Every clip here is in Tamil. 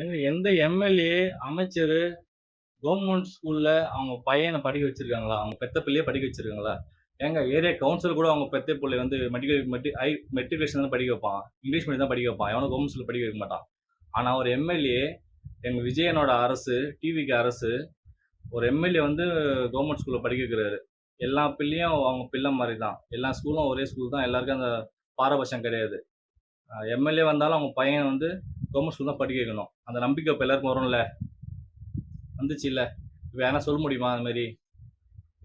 ஏங்க எந்த எம்எல்ஏ, அமைச்சரு கவர்மெண்ட் ஸ்கூல்ல அவங்க பையன படிக்க வச்சிருக்காங்களா? அவங்க பெத்த பிள்ளைய படிக்க வச்சிருக்காங்களா? ஏங்க ஏரியா கவுன்சிலர் கூட அவங்க பெத்த புள்ளைய வந்து மெட்ரிகுலேஷன் தான் படிக்க வைப்பான். இங்கிலீஷ் மீடியம் தான் படிக்க வைப்பான். எவனும் கவர்மெண்ட் ஸ்கூல்ல படிக்க வைக்க மாட்டான். ஆனா ஒரு எம்எல்ஏ, எங்க விஜயனோட அரசு, டிவிகே அரசு, ஒரு எம்எல்ஏ வந்து கவர்மெண்ட் ஸ்கூல்ல படிக்க வைக்கிறாரு. எல்லா பிள்ளையும் அவங்க பிள்ளை மாரி தான். எல்லா ஸ்கூலும் ஒரே ஸ்கூல் தான். எல்லாருக்கும் அந்த பாரபட்சம் கிடையாது. எம்எல்ஏ வந்தாலும் அவங்க பையன் வந்து கவர்மெண்ட் ஸ்கூல் தான் படிக்க வைக்கணும். அந்த நம்பிக்கை இப்ப எல்லாருக்கும் வரும்ல. வந்துச்சுல்ல. இப்ப யாருனா சொல்ல முடியுமா அது மாரி?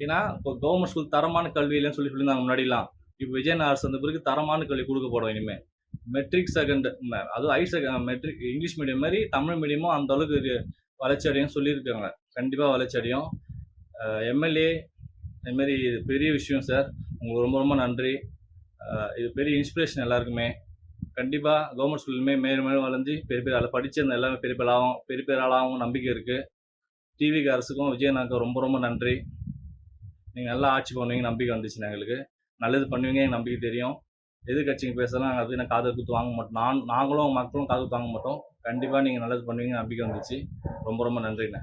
ஏன்னா, இப்போ கவர்மெண்ட் ஸ்கூல் தரமான கல்வி இல்லன்னு சொல்லியிருந்தாங்க முன்னாடிலாம். இப்ப விஜயன் அரசு வந்த பிறகு தரமான கல்வி குடுக்கப்படும் இனிமே. மெட்ரிக் செகண்ட் அதுவும் மெட்ரிக் இங்கிலீஷ் மீடியம் மாரி தமிழ் மீடியமும் அந்த அளவுக்கு வளர்ச்சி அடையும்னு சொல்லியிருக்காங்க. கண்டிப்பா வளர்ச்சி அடையும். எம்எல்ஏ இது மாரி பெரிய விஷயம் சார். உங்களுக்கு ரொம்ப ரொம்ப நன்றி. இது பெரிய இன்ஸ்பிரேஷன் எல்லாருக்குமே. கண்டிப்பா கவர்மெண்ட் ஸ்கூல் இனிமே மேலும் மேலும் வளர்ந்து பெரிய பெரிய அதில படிச்சிருந்த எல்லாமே பெரிய பெரிய ஆளாகவும் நம்பிக்கை இருக்கு. டிவிகே அரசுக்கும் விஜயண்ணாவுக்கும் ரொம்ப ரொம்ப நன்றி. நீங்க நல்லா ஆட்சி பண்ணுவீங்கன்னு நம்பிக்கை வந்துச்சு எங்களுக்கு. நல்லது பண்ணுவீங்க எனக்கு நம்பிக்கை தெரியும். எதிர்க்கட்சிங்க பேசலாம் அது நான் காது குடுத்து வாங்க மாட்டோம். நாங்களும் மக்களும் காது குடுத்து வாங்க மாட்டோம். கண்டிப்பா நீங்க நல்லது பண்ணுவீங்கன்னு நம்பிக்கை வந்துச்சு. ரொம்ப ரொம்ப நன்றிண்ணே.